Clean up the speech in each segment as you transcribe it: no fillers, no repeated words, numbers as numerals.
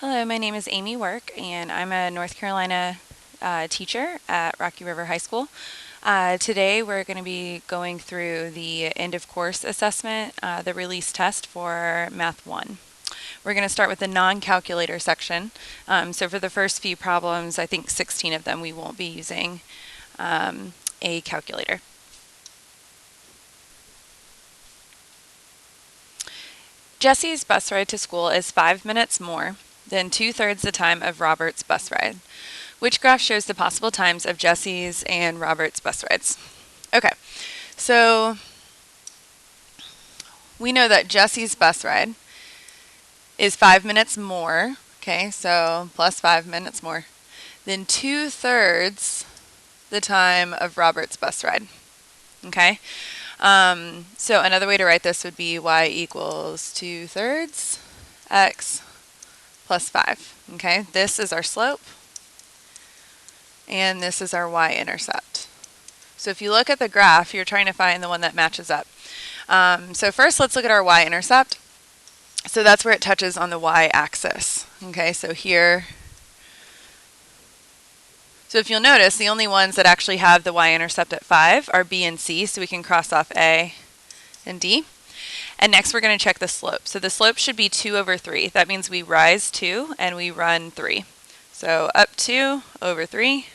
Hello, my name is Amy Work, and I'm a North Carolina teacher at Rocky River High School. Today we're going to be going through the end of course assessment, the release test for Math 1. We're going to start with the non-calculator section. So for the first few problems, I think 16 of them, we won't be using a calculator. Jesse's bus ride to school is 5 minutes more than 2/3 the time of Robert's bus ride. Which graph shows the possible times of Jesse's and Robert's bus rides? Okay, so we know that Jesse's bus ride is 5 minutes more, okay, so plus 5 minutes more, than 2/3 the time of Robert's bus ride, okay? So another way to write this would be y equals 2/3 x plus 5, okay? This is our slope, and this is our y-intercept. So if you look at the graph, you're trying to find the one that matches up. So first, let's look at our y-intercept. So that's where it touches on the y-axis, okay? So here, so if you'll notice, the only ones that actually have the y-intercept at 5 are B and C, so we can cross off A and D. And next we're going to check the slope. So the slope should be 2/3. That means we rise 2 and we run 3. So up 2/3,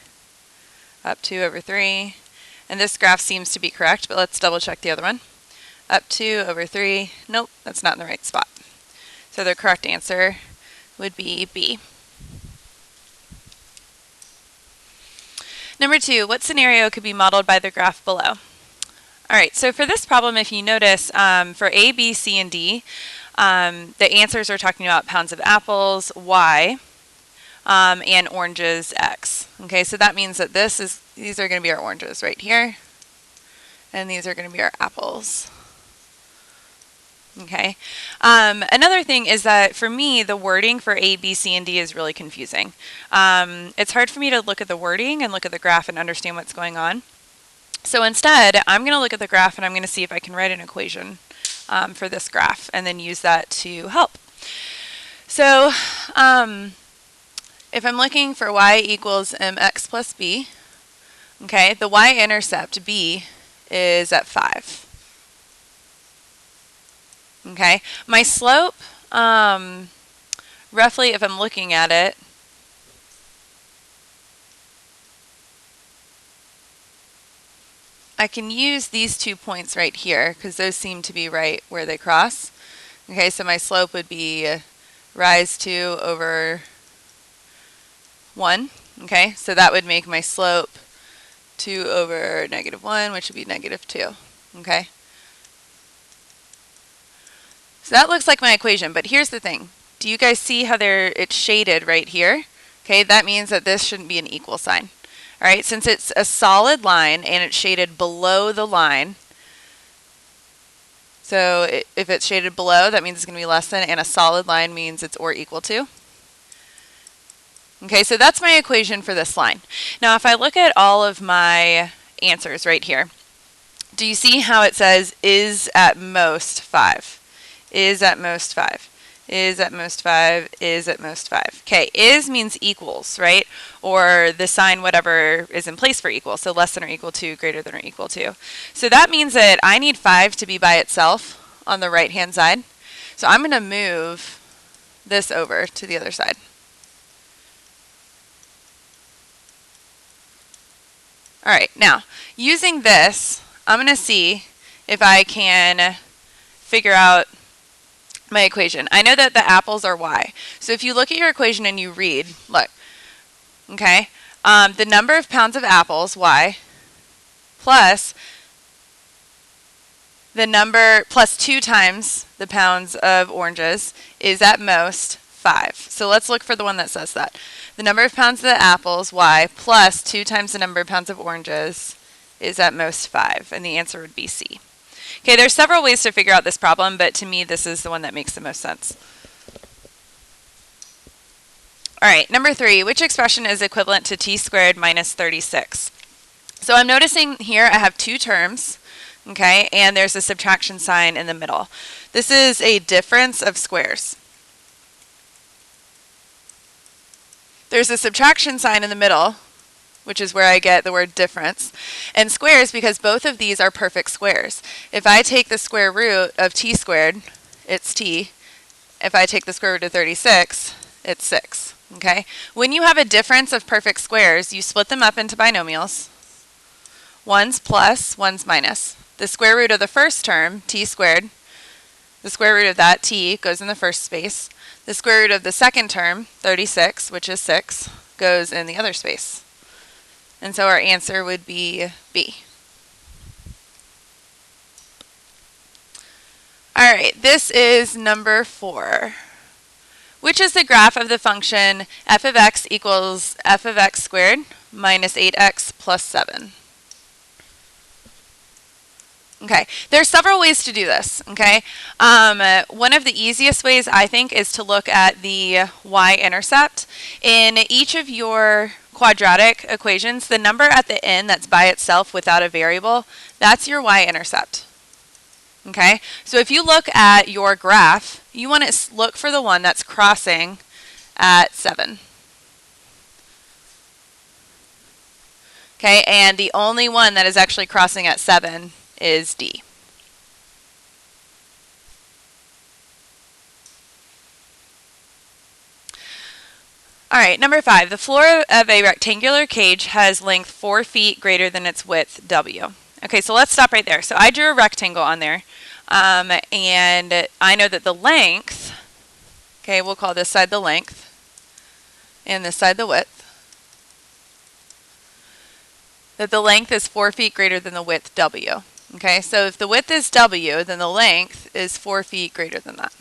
up 2/3. And this graph seems to be correct, but let's double check the other one. Up 2/3. Nope, that's not in the right spot. So the correct answer would be B. Number 2, what scenario could be modeled by the graph below? All right, so for this problem, if you notice, for A, B, C, and D, the answers are talking about pounds of apples, Y, and oranges, X. Okay, so that means that these are going to be our oranges right here, and these are going to be our apples. Okay. Another thing is that for me, the wording for A, B, C, and D is really confusing. It's hard for me to look at the wording and look at the graph and understand what's going on. So instead, I'm going to look at the graph and I'm going to see if I can write an equation for this graph and then use that to help. So if I'm looking for y equals mx plus b, okay, the y-intercept b is at 5. Okay, my slope, roughly if I'm looking at it, I can use these 2 points right here because those seem to be right where they cross. Okay, so my slope would be rise 2 over 1. Okay, so that would make my slope 2 over -1, which would be -2. Okay. So that looks like my equation, but here's the thing. Do you guys see how it's shaded right here? Okay, that means that this shouldn't be an equal sign. All right, since it's a solid line and it's shaded below the line, so if it's shaded below, that means it's going to be less than, and a solid line means it's or equal to. Okay, so that's my equation for this line. Now, if I look at all of my answers right here, do you see how it says is at most 5? Is at most 5. Is at most 5. Is at most 5. Okay, is means equals, right? Or the sign whatever is in place for equal. So less than or equal to, greater than or equal to. So that means that I need 5 to be by itself on the right-hand side. So I'm going to move this over to the other side. All right, now, using this, I'm going to see if I can figure out my equation. I know that the apples are y. So if you look at your equation and you read, look, okay, the number of pounds of apples, y, plus the number, plus 2 times the pounds of oranges is at most 5. So let's look for the one that says that. The number of pounds of the apples, y, plus 2 times the number of pounds of oranges is at most 5. And the answer would be C. Okay, there's several ways to figure out this problem, but to me, this is the one that makes the most sense. All right, number 3, which expression is equivalent to t squared minus 36? So I'm noticing here I have 2 terms, okay, and there's a subtraction sign in the middle. This is a difference of squares. There's a subtraction sign in the middle, which is where I get the word difference, and squares because both of these are perfect squares. If I take the square root of t squared, it's t. If I take the square root of 36, it's 6. Okay? When you have a difference of perfect squares, you split them up into binomials. One's plus, one's minus. The square root of the first term, t squared, the square root of that, t, goes in the first space. The square root of the second term, 36, which is 6, goes in the other space. And so our answer would be B. All right, this is number 4. Which is the graph of the function f of x equals f of x squared minus 8x plus 7? Okay, there's several ways to do this, okay? One of the easiest ways, I think, is to look at the y-intercept. In each of your quadratic equations, the number at the end that's by itself without a variable, that's your y-intercept. Okay, so if you look at your graph, you want to look for the one that's crossing at 7. Okay, and the only one that is actually crossing at 7 is D. All right, number 5. The floor of a rectangular cage has length 4 feet greater than its width, W. Okay, so let's stop right there. So I drew a rectangle on there, and I know that the length, okay, we'll call this side the length, and this side the width, that the length is 4 feet greater than the width, W. Okay, so if the width is W, then the length is 4 feet greater than that.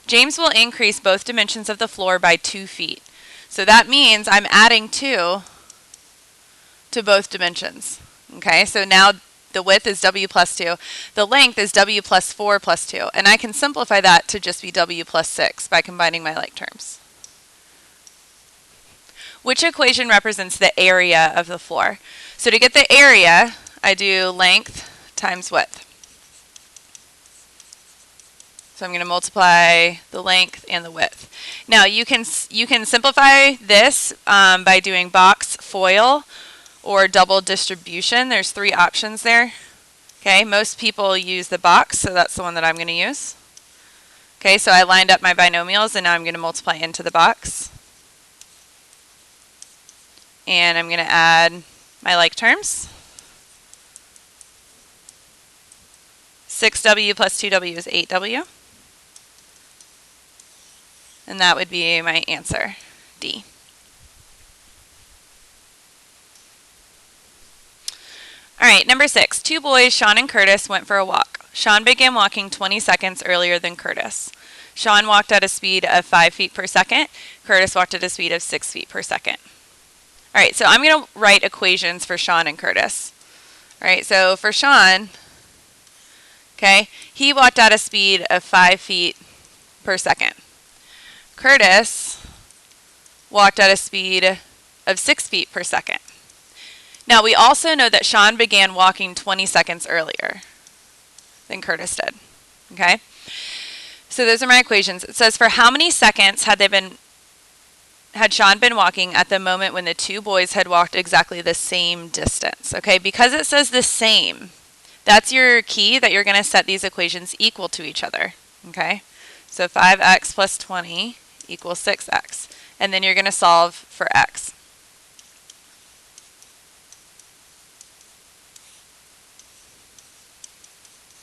James will increase both dimensions of the floor by 2 feet. So that means I'm adding 2 to both dimensions. Okay, so now the width is W plus 2. The length is W plus 4 plus 2. And I can simplify that to just be W plus 6 by combining my like terms. Which equation represents the area of the floor? So to get the area, I do length times width. So I'm going to multiply the length and the width. Now you can simplify this by doing box FOIL or double distribution. There's 3 options there. Okay, most people use the box, so that's the one that I'm going to use. Okay, so I lined up my binomials and now I'm going to multiply into the box. And I'm going to add my like terms. 6W plus 2W is 8W. And that would be my answer, D. All right, number 6. 2 boys, Sean and Curtis, went for a walk. Sean began walking 20 seconds earlier than Curtis. Sean walked at a speed of 5 feet per second. Curtis walked at a speed of 6 feet per second. All right, so I'm going to write equations for Sean and Curtis. All right, so for Sean, okay, he walked at a speed of 5 feet per second. Curtis walked at a speed of 6 feet per second. Now, we also know that Sean began walking 20 seconds earlier than Curtis did. Okay? So those are my equations. It says, for how many seconds had Sean been walking at the moment when the 2 boys had walked exactly the same distance? Okay, because it says the same, that's your key that you're going to set these equations equal to each other. Okay, so 5x plus 20 equals 6x. And then you're going to solve for x.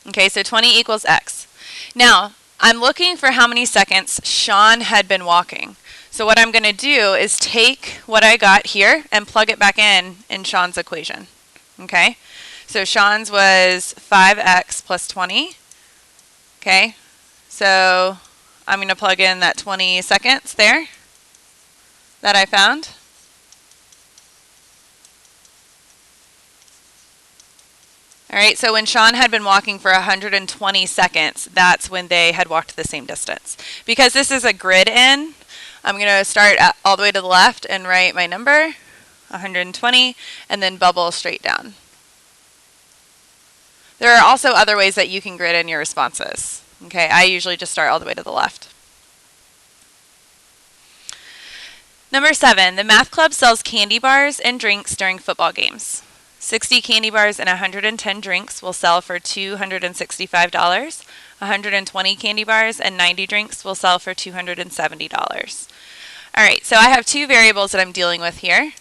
Okay, so 20 equals x. Now, I'm looking for how many seconds Sean had been walking. So what I'm going to do is take what I got here and plug it back in Sean's equation. Okay, so Sean's was 5x plus 20. Okay, so I'm going to plug in that 20 seconds there that I found. All right, so when Sean had been walking for 120 seconds, that's when they had walked the same distance. Because this is a grid in, I'm going to start all the way to the left and write my number, 120, and then bubble straight down. There are also other ways that you can grid in your responses. Okay, I usually just start all the way to the left. Number 7, the math club sells candy bars and drinks during football games. 60 candy bars and 110 drinks will sell for $265. 120 candy bars and 90 drinks will sell for $270. All right, so I have two variables that I'm dealing with here.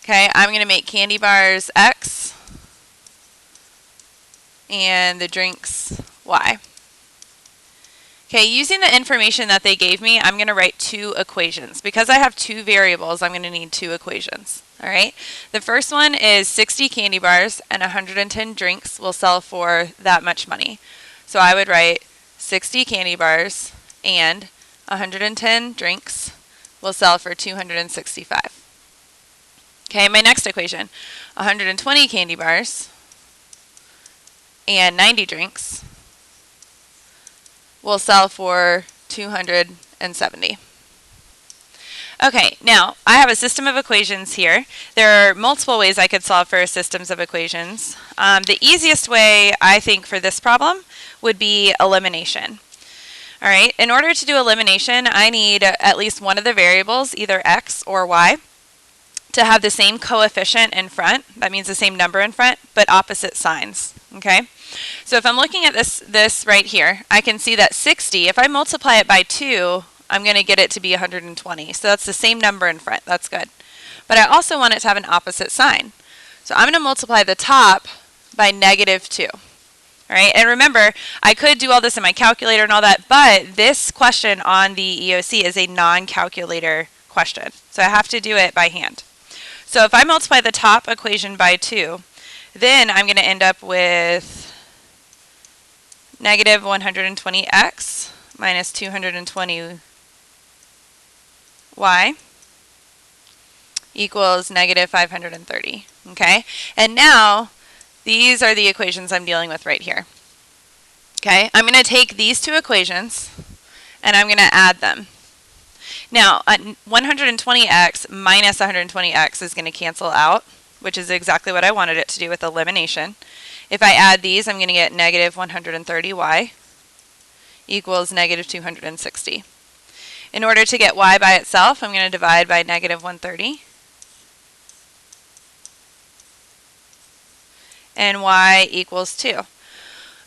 Okay, I'm going to make candy bars X and the drinks Y. Okay, using the information that they gave me, I'm going to write two equations. Because I have two variables, I'm going to need two equations. All right, the first one is 60 candy bars and 110 drinks will sell for that much money. So I would write 60 candy bars and 110 drinks will sell for $265. Okay, my next equation, 120 candy bars and 90 drinks will sell for $270. Okay, now I have a system of equations here. There are multiple ways I could solve for systems of equations. The easiest way, I think, for this problem would be elimination. All right, in order to do elimination, I need at least one of the variables, either x or y, to have the same coefficient in front. That means the same number in front, but opposite signs. Okay, so if I'm looking at this right here, I can see that 60, if I multiply it by 2, I'm going to get it to be 120. So that's the same number in front. That's good. But I also want it to have an opposite sign. So I'm going to multiply the top by -2. All right, and remember, I could do all this in my calculator and all that, but this question on the EOC is a non-calculator question. So I have to do it by hand. So if I multiply the top equation by 2, then I'm going to end up with -120x minus 220y equals -530. Okay, and now these are the equations I'm dealing with right here. Okay, I'm going to take these two equations and I'm going to add them. Now, 120x minus 120x is going to cancel out, which is exactly what I wanted it to do with elimination. If I add these, I'm going to get -130y equals -260. In order to get y by itself, I'm going to divide by -130. And y equals 2.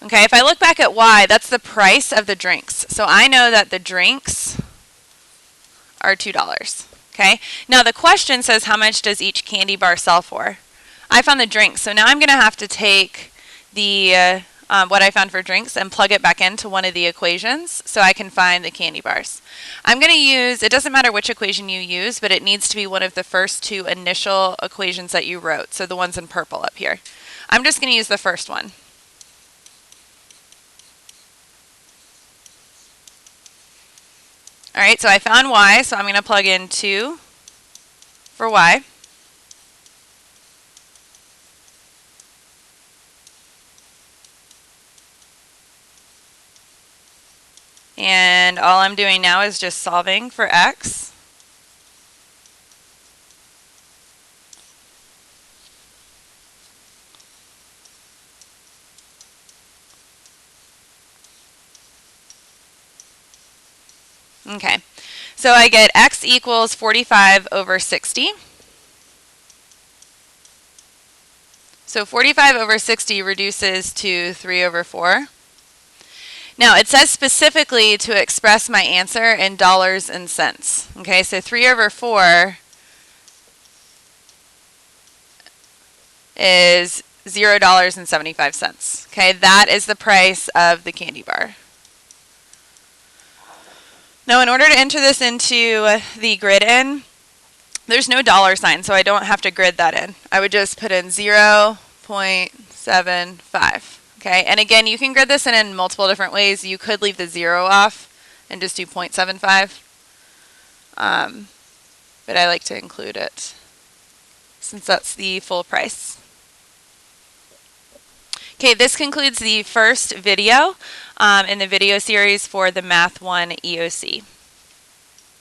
Okay, if I look back at y, that's the price of the drinks. So I know that the drinks are $2. Okay, now the question says how much does each candy bar sell for? I found the drinks, so now I'm going to have to take the what I found for drinks and plug it back into one of the equations so I can find the candy bars. I'm going to use, it doesn't matter which equation you use, but it needs to be one of the first two initial equations that you wrote, so the ones in purple up here. I'm just going to use the first one. All right, so I found y, so I'm going to plug in 2 for y. And all I'm doing now is just solving for x. Okay, so I get x equals 45 over 60. So 45 over 60 reduces to 3 over 4. Now, it says specifically to express my answer in dollars and cents. Okay, so 3 over 4 is $0.75. Okay, that is the price of the candy bar. Now, in order to enter this into the grid in, there's no dollar sign, so I don't have to grid that in. I would just put in 0.75. Okay, and again, you can grid this in multiple different ways. You could leave the 0 off and just do 0.75. But I like to include it since that's the full price. Okay, this concludes the first video in the video series for the Math I EOC.